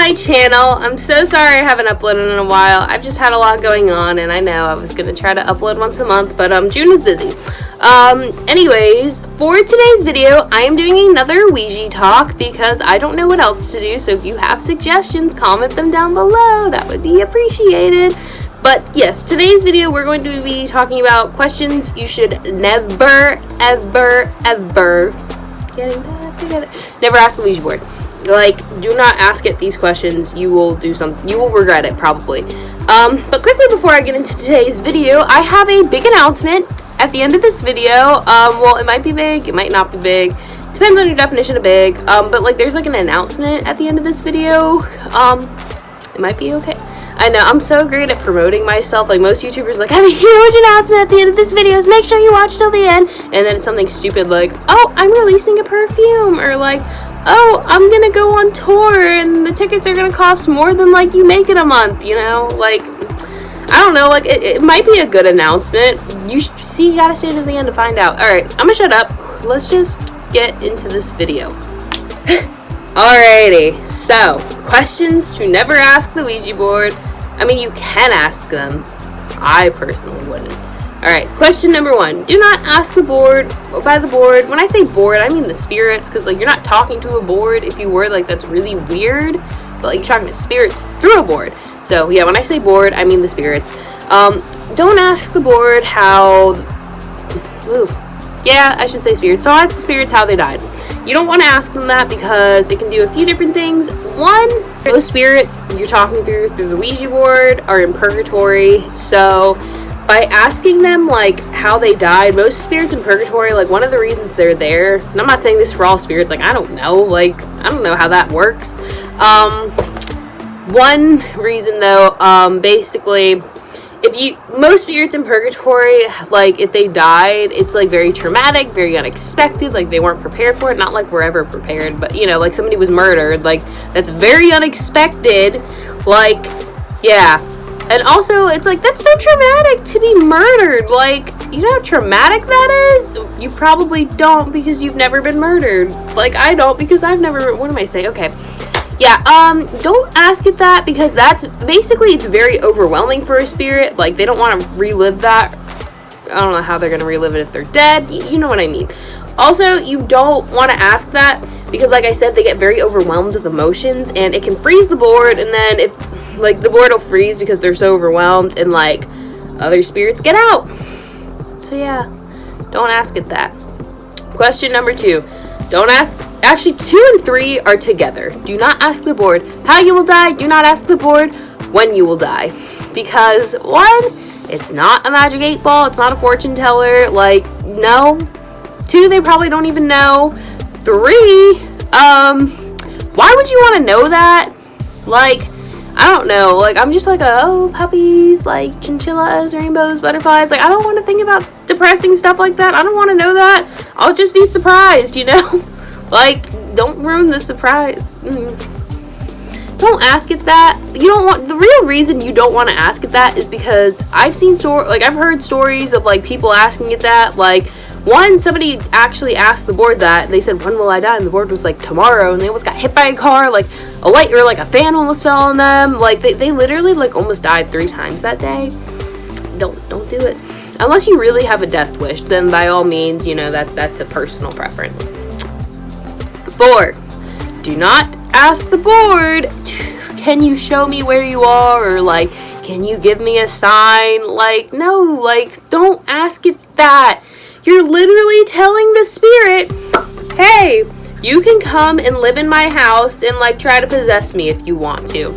my channel. I'm so sorry I haven't uploaded in a while. I've just had a lot going on, and I know I was going to try to upload once a month, but June is busy. Anyways, for today's video, I am doing another Ouija talk because I don't know what else to do, so if you have suggestions, comment them down below. That would be appreciated. But yes, today's video we're going to be talking about questions you should never, ever, ever never ask the Ouija board. Like, do not ask it these questions. You will do something. You will regret it probably. But quickly before I get into today's video, I have a big announcement at the end of this video. Well, it might be big, it might not be big. Depends on your definition of big. But like, there's like an announcement at the end of this video. It might be okay. I know, I'm so great at promoting myself. Like, most YouTubers like, I have a huge announcement at the end of this video, so make sure you watch till the end. And then it's something stupid like, oh, I'm releasing a perfume, or like, oh, I'm gonna go on tour and the tickets are gonna cost more than like you make in a month, you know? Like, I don't know, like, it might be a good announcement. You gotta stay to the end to find out. Alright, I'm gonna shut up. Let's just get into this video. Alrighty, so, questions to never ask the Ouija board. I mean, you can ask them. I personally wouldn't. Alright, question number 1. Do not ask the board, by the board. When I say board, I mean the spirits, because like, you're not talking to a board. If you were, like, that's really weird. But like, you're talking to spirits through a board. So yeah, when I say board, I mean the spirits. Don't ask the board how... Oof. Yeah, I should say spirits. So ask the spirits how they died. You don't want to ask them that because it can do a few different things. One, those spirits you're talking through the Ouija board are in purgatory. So by asking them like how they died, most spirits in purgatory, like one of the reasons they're there, and I'm not saying this for all spirits, like I don't know how that works. One reason though, basically, most spirits in purgatory, like if they died, it's like very traumatic, very unexpected, like they weren't prepared for it. Not like we're ever prepared, but you know, like somebody was murdered, like that's very unexpected. Like, yeah. And also, it's like, that's so traumatic to be murdered. Like, you know how traumatic that is? You probably don't because you've never been murdered. Like, I don't because I've never, what am I saying? Okay. Yeah, don't ask it that because that's, basically, it's very overwhelming for a spirit. Like, they don't want to relive that. I don't know how they're going to relive it if they're dead. You know what I mean. Also, you don't want to ask that because, like I said, they get very overwhelmed with emotions and it can freeze the board, and then if, like, the board will freeze because they're so overwhelmed and, like, other spirits get out. So, yeah, don't ask it that. Question number 2. Don't ask, actually 2 and 3 are together. Do not ask the board how you will die. Do not ask the board when you will die. Because 1, it's not a magic 8 ball. It's not a fortune teller. Like, no. 2, they probably don't even know. 3, why would you want to know that? Like, I don't know. Like, I'm just like, oh, puppies, like chinchillas, rainbows, butterflies. Like, I don't want to think about depressing stuff like that. I don't want to know that. I'll just be surprised, you know? Like, don't ruin the surprise. Don't ask it that. You don't want, the real reason you don't want to ask it that is because I've seen I've heard stories of like people asking it that. Like, one, somebody actually asked the board that. They said, when will I die? And the board was like, tomorrow. And they almost got hit by a car. Like, a light or like a fan almost fell on them. Like, they literally like almost died 3 times that day. Don't do it. Unless you really have a death wish, then by all means, you know, that's a personal preference. 4, do not ask the board, can you show me where you are? Or like, can you give me a sign? Like, no, like, don't ask it that. You're literally telling the spirit, hey, you can come and live in my house and like try to possess me if you want to,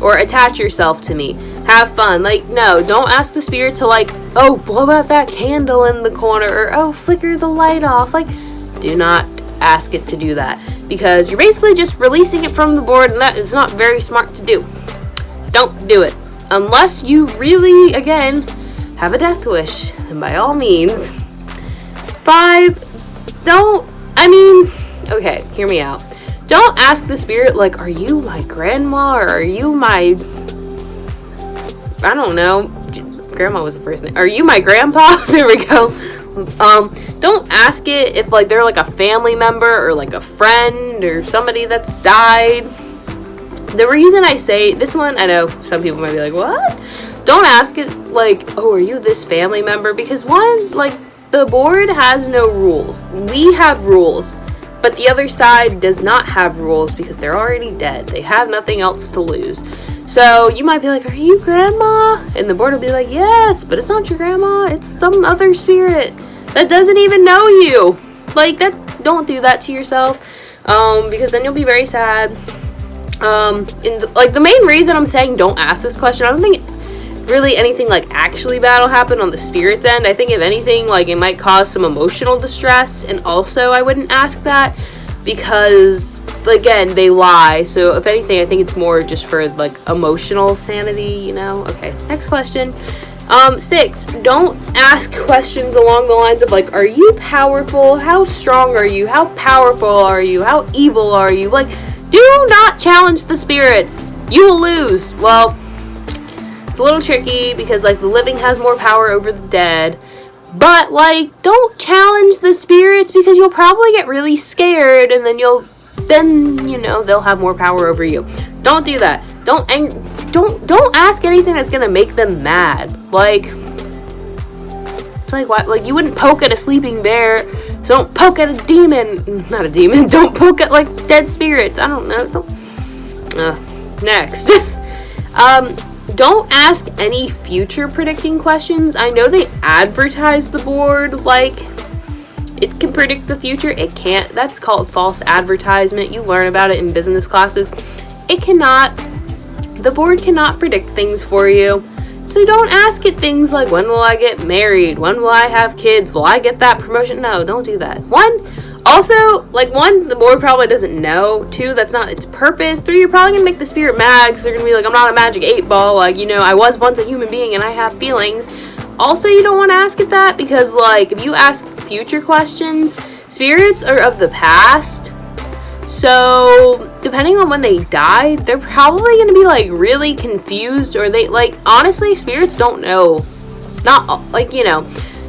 or attach yourself to me, have fun. Like, no, don't ask the spirit to like, oh, blow out that candle in the corner, or oh, flicker the light off. Like, do not ask it to do that because you're basically just releasing it from the board, and that is not very smart to do. Don't do it unless you really, again, have a death wish, and by all means. 5, okay, hear me out. Don't ask the spirit, like, are you my grandma, or are you my, I don't know, grandma was the first name. Are you my grandpa? There we go. Don't ask it if, like, they're, like, a family member, or, like, a friend, or somebody that's died. The reason I say this one, I know some people might be like, what? Don't ask it like, oh, are you this family member? Because one, like, the board has no rules. We have rules, but the other side does not have rules because they're already dead. They have nothing else to lose. So you might be like, are you grandma? And the board will be like, yes, but it's not your grandma. It's some other spirit that doesn't even know you. Like, that, don't do that to yourself, because then you'll be very sad. The main reason I'm saying don't ask this question, I don't think really anything like actually bad will happen on the spirit's end. I think if anything, like, it might cause some emotional distress, and also I wouldn't ask that because, again, they lie. So if anything, I think it's more just for like emotional sanity, you know. Okay, next question. 6, don't ask questions along the lines of like, are you powerful? How strong are you? How powerful are you? How evil are you? Like, do not challenge the spirits. You will lose. Well, it's a little tricky because like the living has more power over the dead. But like, don't challenge the spirits because you'll probably get really scared, and then you know, they'll have more power over you. Don't do that. Don't ask anything that's gonna make them mad. Like, it's like, what? Like, you wouldn't poke at a sleeping bear. So don't poke at a demon. Not a demon. Don't poke at like dead spirits. I don't know. Next. Don't ask any future predicting questions. I know they advertise the board like it can predict the future. It can't. That's called false advertisement. You learn about it in business classes. It cannot. The board cannot predict things for you. So don't ask it things like, when will I get married? When will I have kids? Will I get that promotion? No, don't do that. The board probably doesn't know. 2, that's not its purpose. 3, you're probably gonna make the spirit mad because they're gonna be like, I'm not a magic 8 ball. Like, you know, I was once a human being and I have feelings. Also, you don't want to ask it that because, like, if you ask future questions, spirits are of the past. So, depending on when they died, they're probably going to be, like, really confused, or they, like, honestly, spirits don't know. Not, like, you know,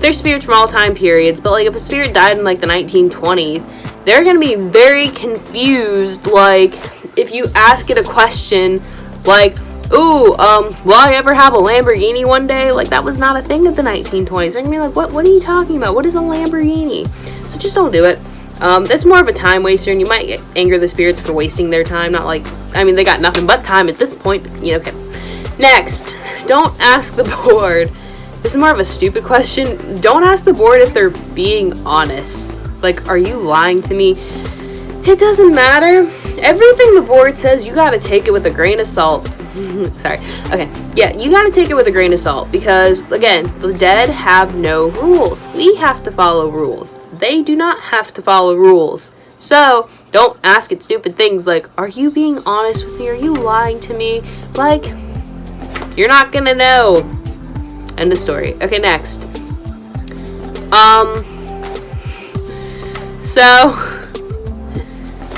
there's spirits from all time periods, but, like, if a spirit died in, like, the 1920s, they're going to be very confused, like, if you ask it a question, like, ooh, will I ever have a Lamborghini one day? Like, that was not a thing in the 1920s. They're going to be like, what are you talking about? What is a Lamborghini? So just don't do it. That's more of a time waster, and you might anger the spirits for wasting their time. Not like, I mean, they got nothing but time at this point, but, you know, okay. Next, don't ask the board. This is more of a stupid question. Don't ask the board if they're being honest. Like, are you lying to me? It doesn't matter. Everything the board says, you gotta take it with a grain of salt. Sorry. Okay. Yeah, you gotta take it with a grain of salt because, again, the dead have no rules. We have to follow rules. They do not have to follow rules. So, don't ask it stupid things like, are you being honest with me? Are you lying to me? Like, you're not gonna know. End of story. Okay, next. So,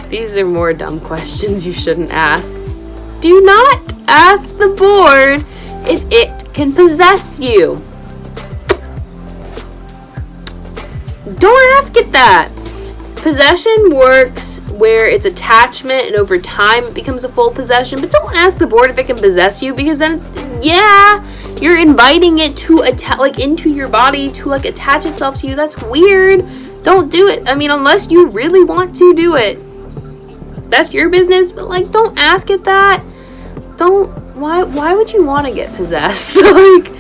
these are more dumb questions you shouldn't ask. Do not ask the board if it can possess you. Don't ask it that. Possession works where it's attachment, and over time it becomes a full possession. But don't ask the board if it can possess you, because then, yeah, you're inviting it to into your body to like attach itself to you. That's weird. Don't do it. I mean, unless you really want to do it, that's your business. But like, don't ask it that. Why would you want to get possessed? Like,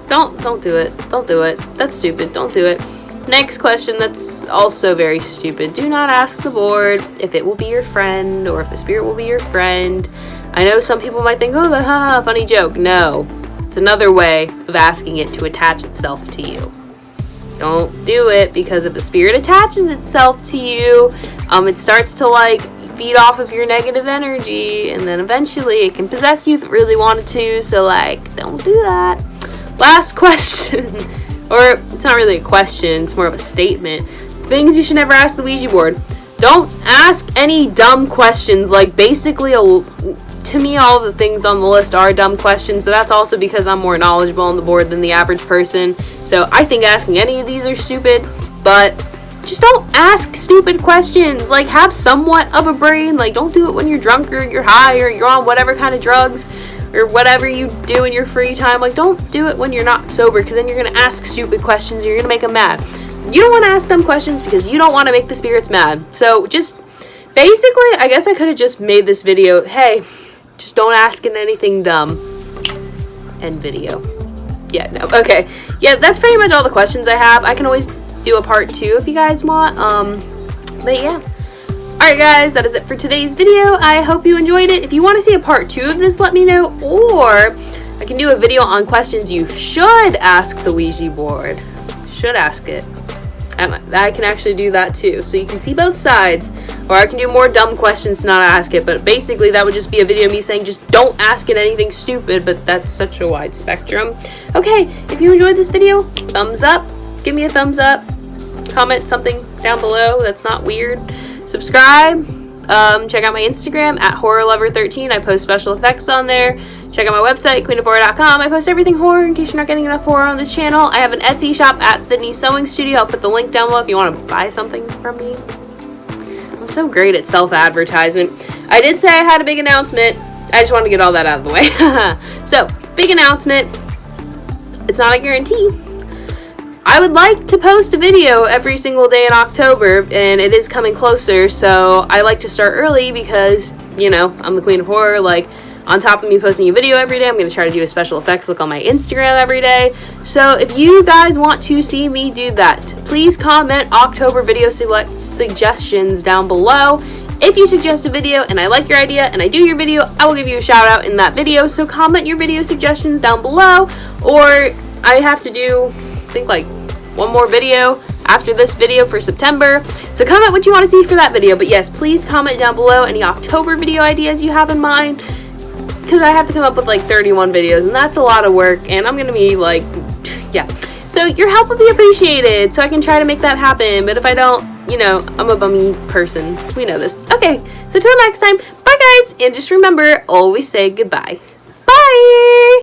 don't do it. Don't do it. That's stupid. Don't do it. Next question, that's also very stupid. Do not ask the board if it will be your friend or if the spirit will be your friend. I know some people might think, oh, haha, funny joke. No, it's another way of asking it to attach itself to you. Don't do it, because if the spirit attaches itself to you, it starts to like feed off of your negative energy, and then eventually it can possess you if it really wanted to. So like, don't do that. Last question. Or, it's not really a question, it's more of a statement. Things you should never ask the Ouija board. Don't ask any dumb questions. Like, basically, to me, all the things on the list are dumb questions, but that's also because I'm more knowledgeable on the board than the average person. So, I think asking any of these are stupid, but just don't ask stupid questions. Like, have somewhat of a brain. Like, don't do it when you're drunk or you're high or you're on whatever kind of drugs or whatever you do in your free time. Like, don't do it when you're not sober, because then you're going to ask stupid questions and you're going to make them mad. You don't want to ask them questions because you don't want to make the spirits mad. So just basically, I guess I could have just made this video, hey, just don't ask anything dumb. End video. Yeah, no, okay. Yeah, that's pretty much all the questions I have. I can always do a part 2 if you guys want. But yeah. Alright guys, that is it for today's video. I hope you enjoyed it. If you want to see a part 2 of this, let me know. Or I can do a video on questions you should ask the Ouija board. Should ask it. I can actually do that too, so you can see both sides. Or I can do more dumb questions to not ask it, but basically that would just be a video of me saying just don't ask it anything stupid, but that's such a wide spectrum. Okay, if you enjoyed this video, thumbs up, give me a thumbs up, comment something down below that's not weird, subscribe, check out my Instagram at horrorlover13, I post special effects on there. Check out my website, queenofhorror.com. I post everything horror in case you're not getting enough horror on this channel. I have an Etsy shop at Sydney's Sewing Studio. I'll put the link down below if you want to buy something from me. I'm so great at self-advertisement. I did say I had a big announcement. I just wanted to get all that out of the way. So, big announcement. It's not a guarantee. I would like to post a video every single day in October, and it is coming closer, so I like to start early because, you know, I'm the queen of horror. Like, on top of me posting a video every day, I'm going to try to do a special effects look on my Instagram every day. So if you guys want to see me do that, please comment October video suggestions down below. If you suggest a video and I like your idea and I do your video, I will give you a shout out in that video. So comment your video suggestions down below, or I have to do, I think, like one more video after this video for September. So comment what you want to see for that video. But yes, please comment down below any October video ideas you have in mind, because I have to come up with like 31 videos, and that's a lot of work, and I'm gonna be like, yeah. So your help would be appreciated, so I can try to make that happen. But if I don't, you know, I'm a bummy person. We know this. Okay, so till next time, bye guys, and just remember, always say goodbye. Bye!